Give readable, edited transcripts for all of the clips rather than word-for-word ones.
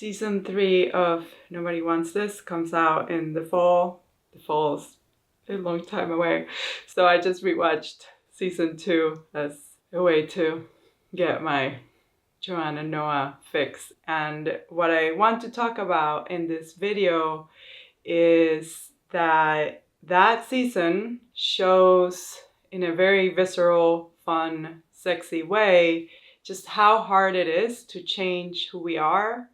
Season 3 of Nobody Wants This comes out in the fall. The fall's a long time away. So I just rewatched Season 2 as a way to get my Joanne and Noah fix. And what I want to talk about in this video is that season shows in a very visceral, fun, sexy way just how hard it is to change who we are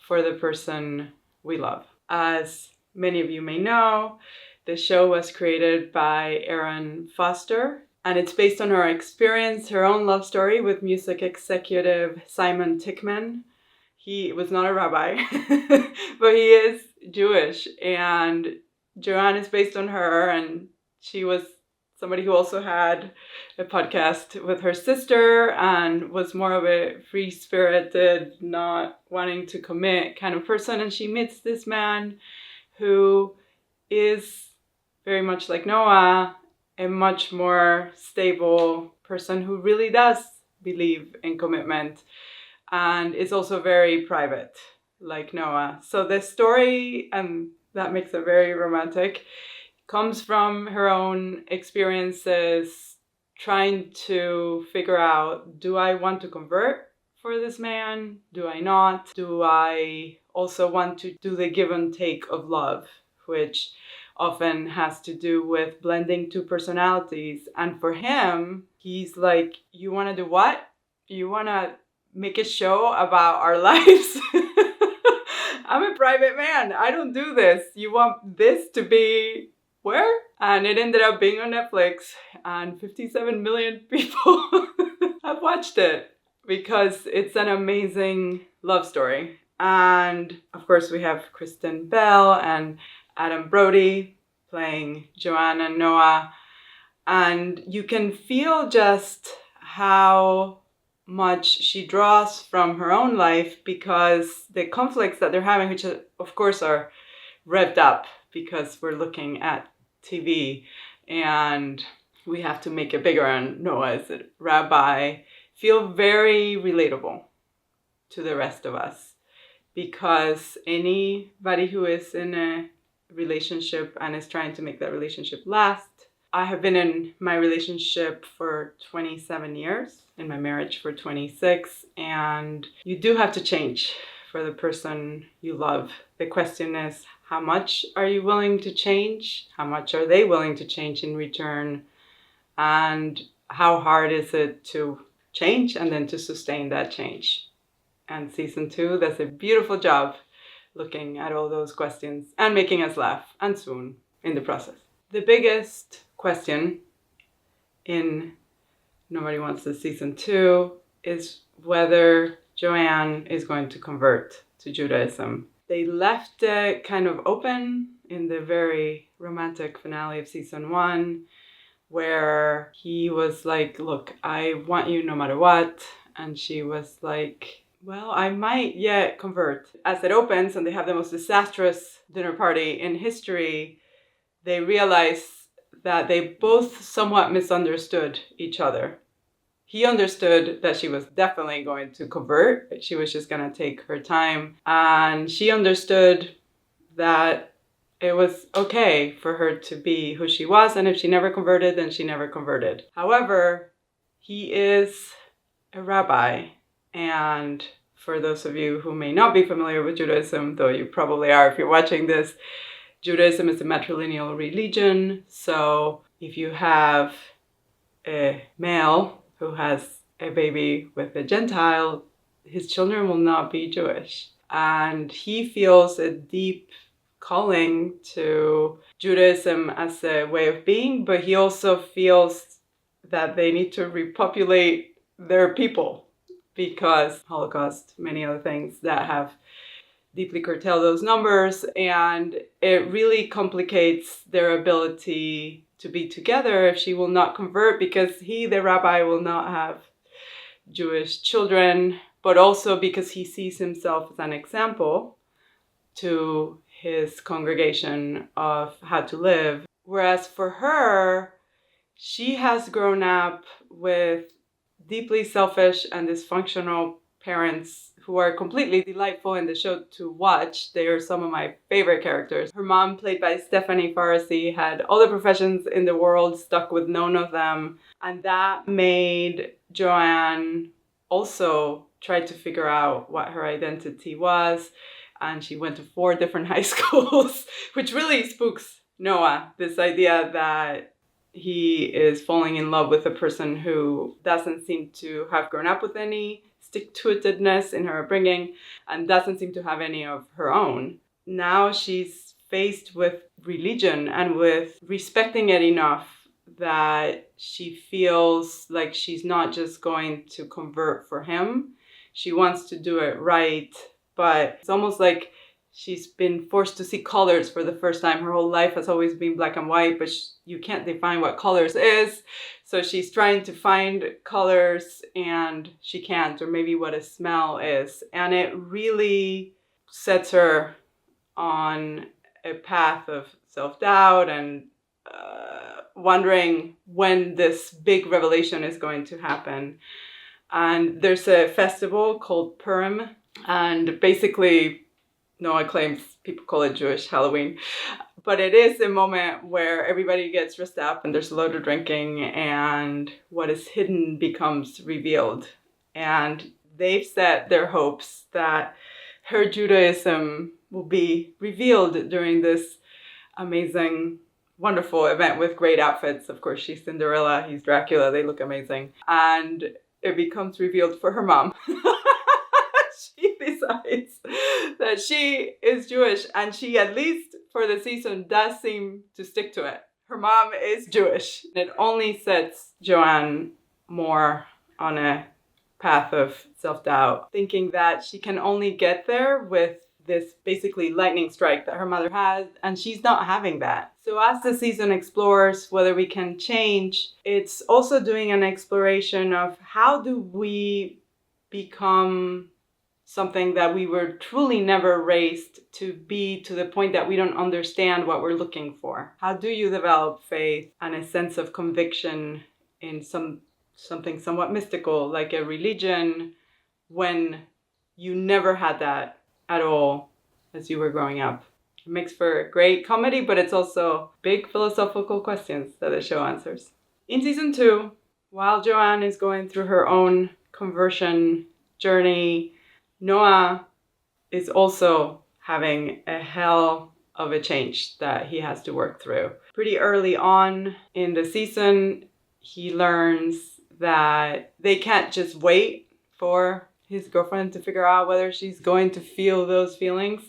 for the person we love. As many of you may know, the show was created by Erin Foster, and it's based on her experience, her own love story with music executive Simon Tikhman. He was not a rabbi, but he is Jewish, and Joanne is based on her, and she was somebody who also had a podcast with her sister and was more of a free-spirited, not wanting to commit kind of person. And she meets this man who is very much like Noah, a much more stable person who really does believe in commitment and is also very private like Noah. So the story, and that makes it very romantic, comes from her own experiences trying to figure out, do I want to convert for this man? Do I not? Do I also want to do the give and take of love, which often has to do with blending two personalities? And for him, he's like, you want to do what? You want to make a show about our lives? I'm a private man. I don't do this. You want this to be where? And it ended up being on Netflix, and 57 million people have watched it because it's an amazing love story. And of course we have Kristen Bell and Adam Brody playing Joanne and Noah. And you can feel just how much she draws from her own life, because the conflicts that they're having, which of course are revved up because we're looking at TV and we have to make it bigger, and Noah is a rabbi, feel very relatable to the rest of us, because anybody who is in a relationship and is trying to make that relationship last. I have been in my relationship for 27 years, in my marriage for 26, and you do have to change for the person you love. The question is, how much are you willing to change? How much are they willing to change in return? And how hard is it to change and then to sustain that change? And season 2 does a beautiful job looking at all those questions and making us laugh and swoon in the process. The biggest question in Nobody Wants This season 2 is whether Joanne is going to convert to Judaism. They left it kind of open in the very romantic finale of season 1, where he was like, look, I want you no matter what. And she was like, well, I might yet convert. As it opens and they have the most disastrous dinner party in history, they realize that they both somewhat misunderstood each other. He understood that she was definitely going to convert. She was just going to take her time. And she understood that it was okay for her to be who she was. And if she never converted, then she never converted. However, he is a rabbi. And for those of you who may not be familiar with Judaism, though you probably are if you're watching this, Judaism is a matrilineal religion. So if you have a male who has a baby with a gentile, his children will not be Jewish. And he feels a deep calling to Judaism as a way of being, but he also feels that they need to repopulate their people because Holocaust, many other things that have deeply curtail those numbers, and it really complicates their ability to be together if she will not convert, because he, the rabbi, will not have Jewish children, but also because he sees himself as an example to his congregation of how to live. Whereas for her, she has grown up with deeply selfish and dysfunctional parents who are completely delightful in the show to watch. They are some of my favorite characters. Her mom, played by Stephanie Farisi, had all the professions in the world, stuck with none of them. And that made Joanne also try to figure out what her identity was. And she went to 4 different high schools, which really spooks Noah. This idea that he is falling in love with a person who doesn't seem to have grown up with any stick-to-itiveness in her upbringing and doesn't seem to have any of her own. Now she's faced with religion and with respecting it enough that she feels like she's not just going to convert for him. She wants to do it right, but it's almost like she's been forced to see colors for the first time. Her whole life has always been black and white, but you can't define what colors is. So she's trying to find colors and she can't, or maybe what a smell is. And it really sets her on a path of self-doubt and wondering when this big revelation is going to happen. And there's a festival called Purim, and basically Noah claims people call it Jewish Halloween, but it is a moment where everybody gets dressed up and there's a load of drinking and what is hidden becomes revealed. And they've set their hopes that her Judaism will be revealed during this amazing, wonderful event with great outfits. Of course, she's Cinderella, he's Dracula, they look amazing. And it becomes revealed for her mom. She decides that she is Jewish, and she, at least for the season, does seem to stick to it. Her mom is Jewish. It only sets Joanne more on a path of self-doubt, thinking that she can only get there with this basically lightning strike that her mother has, and she's not having that. So as the season explores whether we can change, it's also doing an exploration of how do we become something that we were truly never raised to be, to the point that we don't understand what we're looking for. How do you develop faith and a sense of conviction in something somewhat mystical, like a religion, when you never had that at all as you were growing up? It makes for a great comedy, but it's also big philosophical questions that the show answers. In season 2, while Joanne is going through her own conversion journey, Noah is also having a hell of a change that he has to work through. Pretty early on in the season, he learns that they can't just wait for his girlfriend to figure out whether she's going to feel those feelings.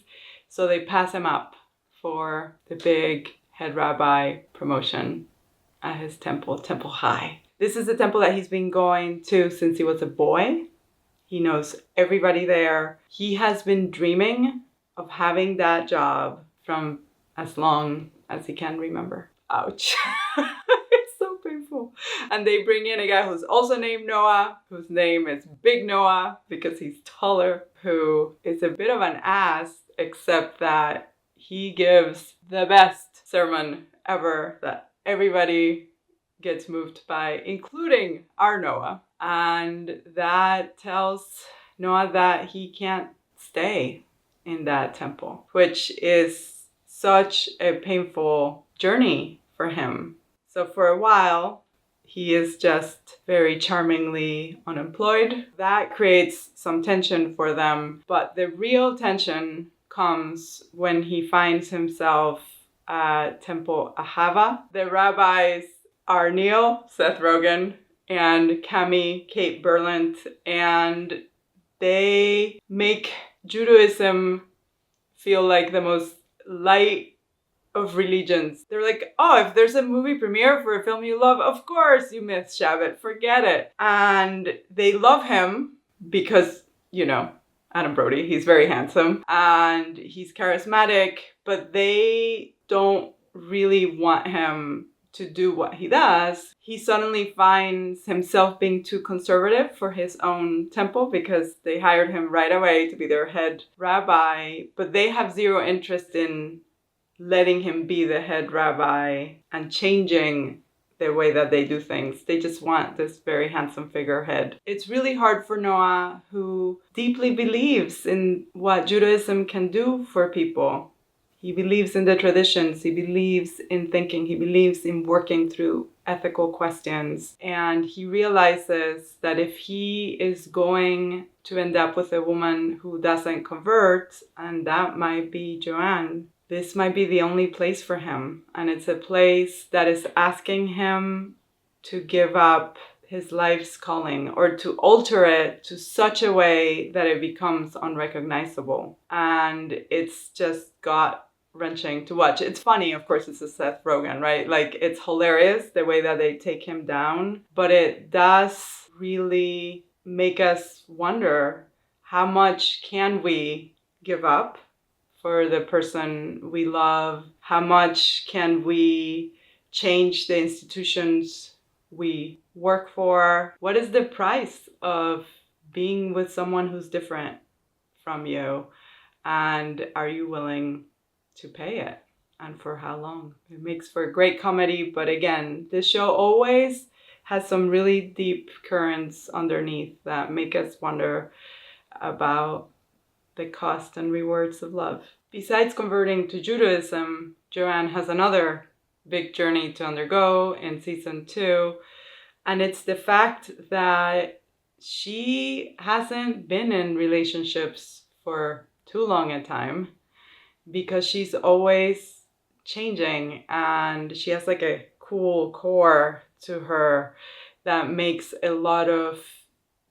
So they pass him up for the big head rabbi promotion at his temple, Temple High. This is a temple that he's been going to since he was a boy. He knows everybody there. He has been dreaming of having that job from as long as he can remember. Ouch. It's so painful. And they bring in a guy who's also named Noah, whose name is Big Noah because he's taller, who is a bit of an ass, except that he gives the best sermon ever that everybody gets moved by, including our Noah. And that tells Noah that he can't stay in that temple, which is such a painful journey for him. So for a while, he is just very charmingly unemployed. That creates some tension for them. But the real tension comes when he finds himself at Temple Aava. The rabbis are Neil, Seth Rogen, and Cami, Kate Berlant, and they make Judaism feel like the most light of religions. They're like, oh, if there's a movie premiere for a film you love, of course you miss Shabbat, forget it. And they love him because, Adam Brody, he's very handsome and he's charismatic, but they don't really want him to do what he does. He suddenly finds himself being too conservative for his own temple because they hired him right away to be their head rabbi, but they have zero interest in letting him be the head rabbi and changing the way that they do things. They just want this very handsome figurehead. It's really hard for Noah, who deeply believes in what Judaism can do for people. He believes in the traditions, he believes in thinking, he believes in working through ethical questions. And he realizes that if he is going to end up with a woman who doesn't convert, and that might be Joanne, this might be the only place for him. And it's a place that is asking him to give up his life's calling, or to alter it to such a way that it becomes unrecognizable. And it's just gut-wrenching to watch. It's funny, of course, it's a Seth Rogen, right? Like, it's hilarious the way that they take him down, but it does really make us wonder, how much can we give up for the person we love? How much can we change the institutions we work for? What is the price of being with someone who's different from you? And are you willing to pay it? And for how long? It makes for a great comedy, but again, this show always has some really deep currents underneath that make us wonder about the cost and rewards of love. Besides converting to Judaism, Joanne has another big journey to undergo in season 2. And it's the fact that she hasn't been in relationships for too long a time, because she's always changing, and she has like a cool core to her that makes a lot of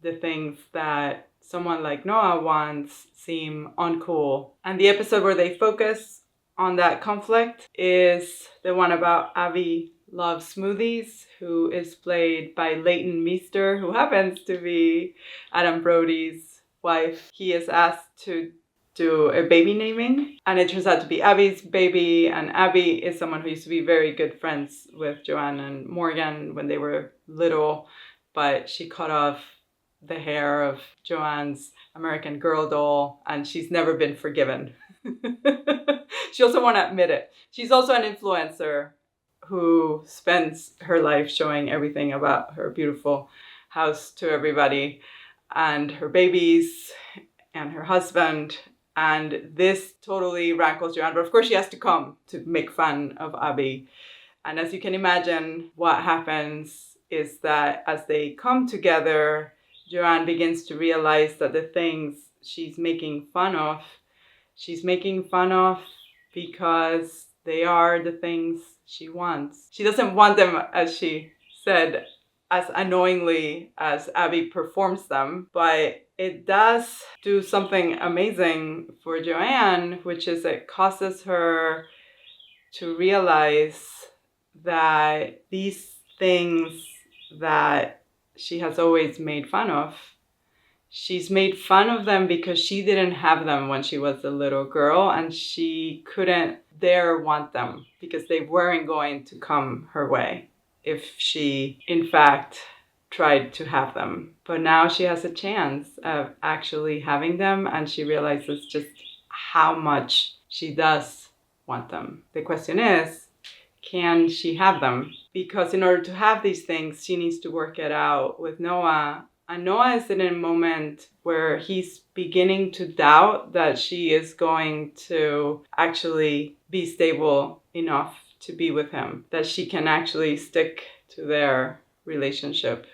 the things that someone like Noah wants seem uncool. And the episode where they focus on that conflict is the one about Avi loves smoothies, who is played by Leighton Meester, who happens to be Adam Brody's wife. He is asked to do a baby naming, and it turns out to be Abby's baby. And Abby is someone who used to be very good friends with Joanne and Morgan when they were little, but she cut off the hair of Joanne's American Girl doll, and she's never been forgiven. She also won't admit it. She's also an influencer who spends her life showing everything about her beautiful house to everybody, and her babies, and her husband. And this totally rankles Joanne, but of course she has to come to make fun of Abby. And as you can imagine, what happens is that as they come together, Joanne begins to realize that the things she's making fun of because they are the things she wants. She doesn't want them, as she said, as annoyingly as Abby performs them, but it does do something amazing for Joanne, which is it causes her to realize that these things that she has always made fun of, she's made fun of them because she didn't have them when she was a little girl, and she couldn't dare want them because they weren't going to come her way if she, in fact, tried to have them. But now she has a chance of actually having them, and she realizes just how much she does want them. The question is, can she have them? Because in order to have these things, she needs to work it out with Noah. And Noah is in a moment where he's beginning to doubt that she is going to actually be stable enough to be with him, that she can actually stick to their relationship.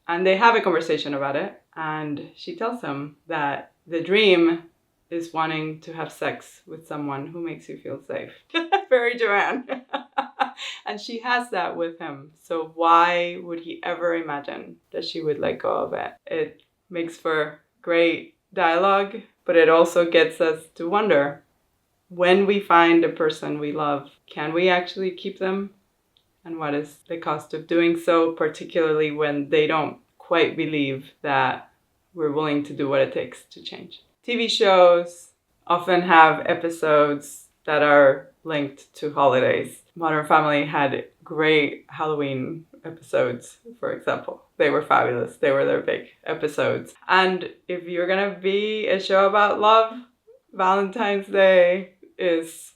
And they have a conversation about it, and she tells him that the dream is wanting to have sex with someone who makes you feel safe. Very Joanne. And she has that with him. So why would he ever imagine that she would let go of it? It makes for great dialogue, but it also gets us to wonder, when we find a person we love, can we actually keep them? And what is the cost of doing so, particularly when they don't quite believe that we're willing to do what it takes to change? TV shows often have episodes that are linked to holidays. Modern Family had great Halloween episodes, for example. They were fabulous. They were their big episodes. And if you're gonna be a show about love, Valentine's Day is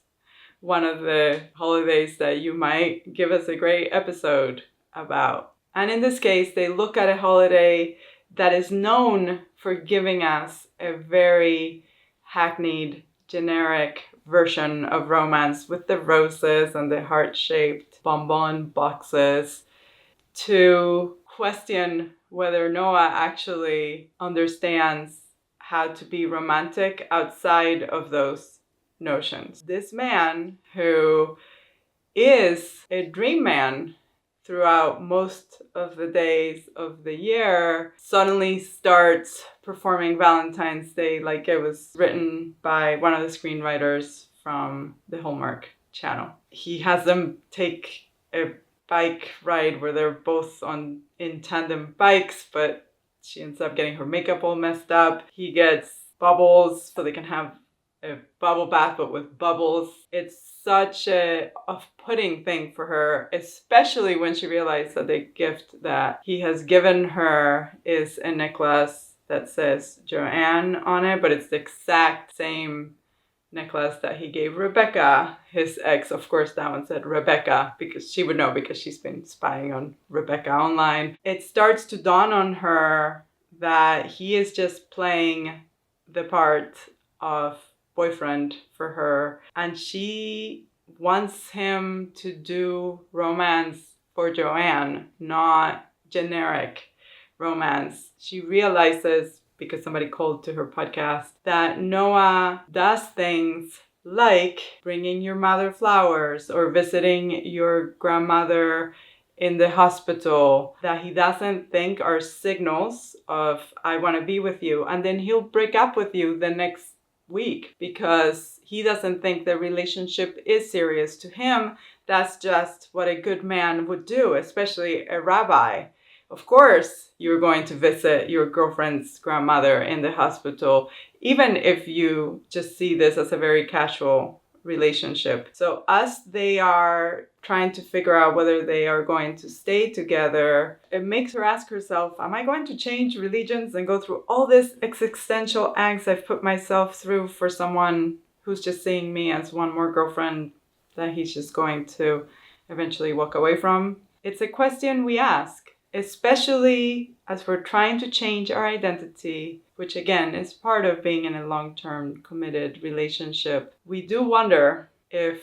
one of the holidays that you might give us a great episode about. And in this case, they look at a holiday that is known for giving us a very hackneyed, generic version of romance with the roses and the heart-shaped bonbon boxes, to question whether Noah actually understands how to be romantic outside of those notions. This man, who is a dream man throughout most of the days of the year, suddenly starts performing Valentine's Day like it was written by one of the screenwriters from the Hallmark Channel. He has them take a bike ride where they're both in tandem bikes, but she ends up getting her makeup all messed up. He gets bubbles so they can have a bubble bath, but with bubbles. It's such a off-putting thing for her, especially when she realized that the gift that he has given her is a necklace that says Joanne on it, but it's the exact same necklace that he gave Rebecca, his ex. Of course, that one said Rebecca because she would know because she's been spying on Rebecca online. It starts to dawn on her that he is just playing the part of boyfriend for her, and she wants him to do romance for Joanne, not generic romance. She realizes, because somebody called to her podcast, that Noah does things like bringing your mother flowers or visiting your grandmother in the hospital that he doesn't think are signals of I want to be with you, and then he'll break up with you the next week because he doesn't think the relationship is serious. To him, that's just what a good man would do, especially a rabbi. Of course, you're going to visit your girlfriend's grandmother in the hospital, even if you just see this as a very casual relationship. So as they are trying to figure out whether they are going to stay together, it makes her ask herself, am I going to change religions and go through all this existential angst I've put myself through for someone who's just seeing me as one more girlfriend that he's just going to eventually walk away from? It's a question we ask, especially as we're trying to change our identity, which again is part of being in a long-term committed relationship. We do wonder if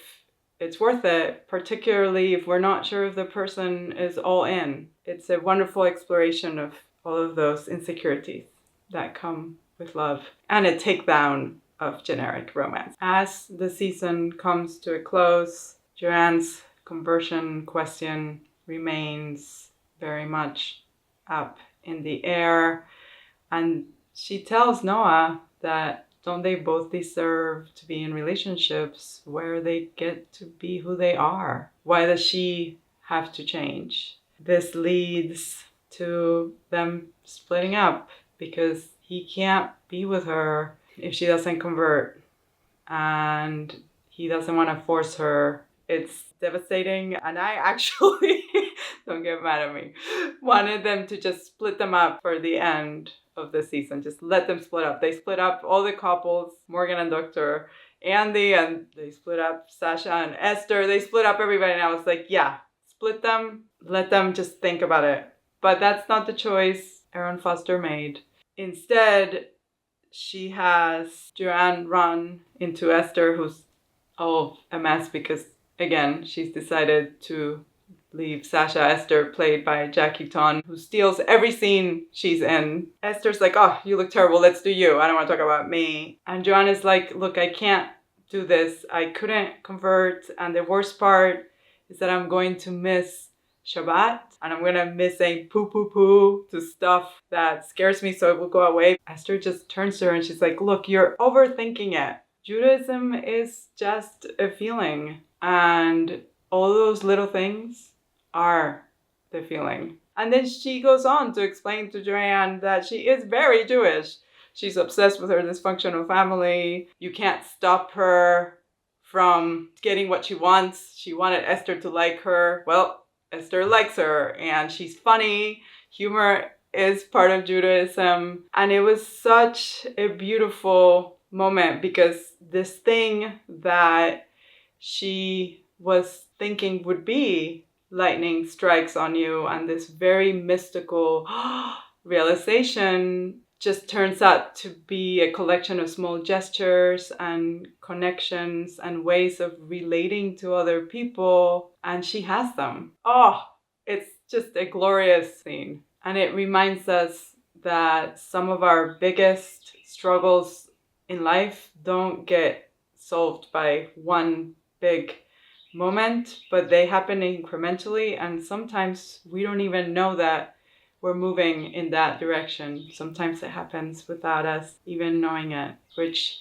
it's worth it, particularly if we're not sure if the person is all in. It's a wonderful exploration of all of those insecurities that come with love and a takedown of generic romance. As the season comes to a close, Joanne's conversion question remains very much up in the air, and she tells Noah that don't they both deserve to be in relationships where they get to be who they are? Why does she have to change? This leads to them splitting up because he can't be with her if she doesn't convert, and he doesn't want to force her. It's devastating, and I actually, don't get mad at me, wanted them to just split them up for the end of the season. Just let them split up. They split up all the couples, Morgan and Dr. Andy, and they split up Sasha and Esther. They split up everybody, and I was like, yeah, split them. Let them just think about it. But that's not the choice Erin Foster made. Instead, she has Joanne run into Esther, who's all a mess because, again, she's decided to leave Sasha Esther, played by Jackie Tohn, who steals every scene she's in. Esther's like, oh, you look terrible, let's do you. I don't want to talk about me. And Joanne is like, look, I can't do this. I couldn't convert. And the worst part is that I'm going to miss Shabbat. And I'm going to miss saying poo poo poo to stuff that scares me so it will go away. Esther just turns to her and she's like, look, you're overthinking it. Judaism is just a feeling. And all those little things are the feeling. And then she goes on to explain to Joanne that she is very Jewish. She's obsessed with her dysfunctional family. You can't stop her from getting what she wants. She wanted Esther to like her. Well, Esther likes her and she's funny. Humor is part of Judaism. And it was such a beautiful moment because this thing that she was thinking would be lightning strikes on you and this very mystical realization just turns out to be a collection of small gestures and connections and ways of relating to other people, and she has them. Oh, it's just a glorious scene. And it reminds us that some of our biggest struggles in life don't get solved by one big moment, but they happen incrementally, and sometimes we don't even know that we're moving in that direction. Sometimes it happens without us even knowing it, which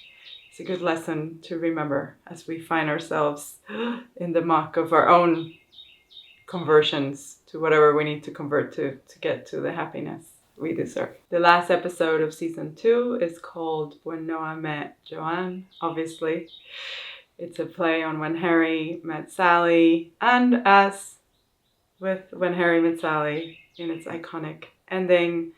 is a good lesson to remember as we find ourselves in the muck of our own conversions to whatever we need to convert to get to the happiness we deserve. The last episode of season 2 is called When Noah Met Joanne, obviously. It's a play on When Harry Met Sally, and as with When Harry Met Sally, in its iconic ending,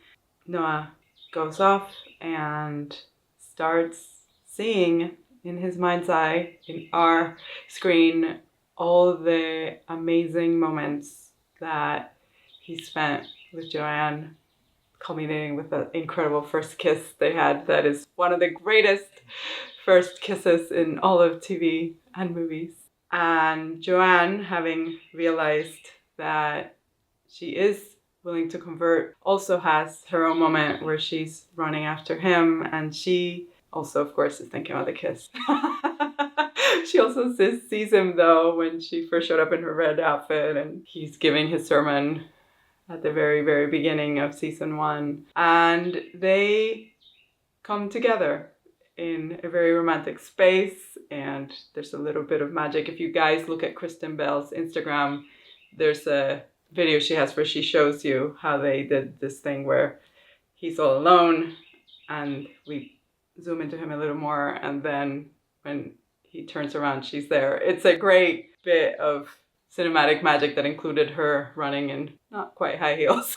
Noah goes off and starts seeing in his mind's eye, in our screen, all the amazing moments that he spent with Joanne, culminating with the incredible first kiss they had. That is one of the greatest first kisses in all of TV and movies. And Joanne, having realized that she is willing to convert, also has her own moment where she's running after him, and she also, of course, is thinking about the kiss. She also sees him, though, when she first showed up in her red outfit, and he's giving his sermon at the very, very beginning of season 1. And they come together in a very romantic space, and there's a little bit of magic. If you guys look at Kristen Bell's Instagram, there's a video she has where she shows you how they did this thing where he's all alone and we zoom into him a little more, and then when he turns around, she's there. It's a great bit of cinematic magic that included her running in not quite high heels,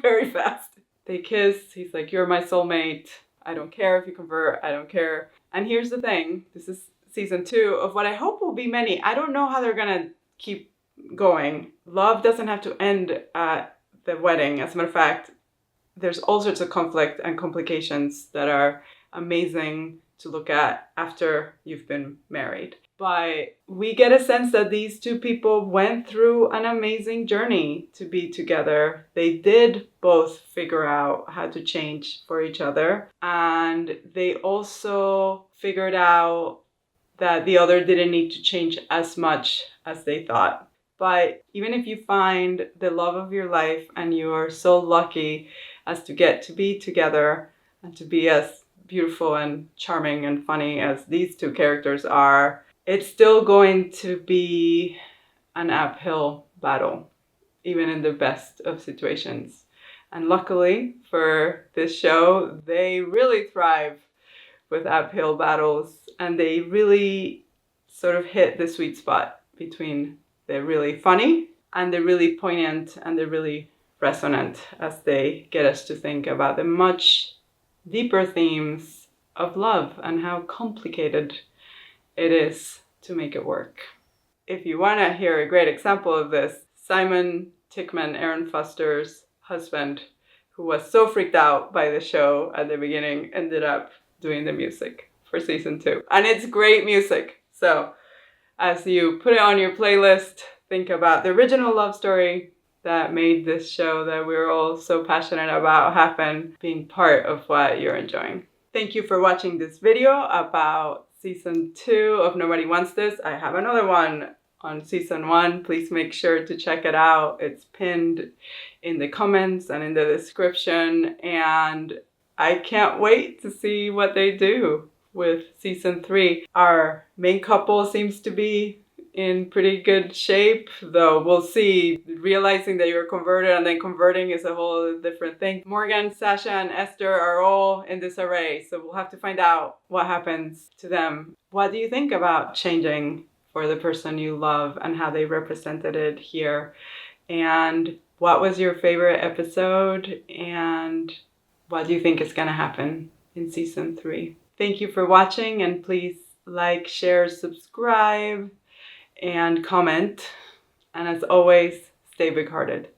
very fast. They kiss. He's like, "You're my soulmate. I don't care if you convert. I don't care." And here's the thing. This is season 2 of what I hope will be many. I don't know how they're going to keep going. Love doesn't have to end at the wedding. As a matter of fact, there's all sorts of conflict and complications that are amazing to look at after you've been married. But we get a sense that these two people went through an amazing journey to be together. They did both figure out how to change for each other. And they also figured out that the other didn't need to change as much as they thought. But even if you find the love of your life and you are so lucky as to get to be together and to be as beautiful and charming and funny as these two characters are, it's still going to be an uphill battle, even in the best of situations. And luckily for this show, they really thrive with uphill battles, and they really sort of hit the sweet spot between the really funny and the really poignant and the really resonant, as they get us to think about the much deeper themes of love and how complicated it is to make it work. If you want to hear a great example of this, Simon Tikhman, Erin Foster's husband, who was so freaked out by the show at the beginning, ended up doing the music for season 2. And it's great music. So as you put it on your playlist, think about the original love story that made this show that we're all so passionate about happen, being part of what you're enjoying. Thank you for watching this video about season 2 of Nobody Wants This. I have another one on season 1. Please make sure to check it out. It's pinned in the comments and in the description. And I can't wait to see what they do with season 3. Our main couple seems to be in pretty good shape, though we'll see. Realizing that you're converted and then converting is a whole different thing. Morgan, Sasha, and Esther are all in disarray, so we'll have to find out what happens to them. What do you think about changing for the person you love and how they represented it here? And what was your favorite episode? And what do you think is going to happen in season 3? Thank you for watching, and please like, share, subscribe, and comment. And as always, stay big-hearted.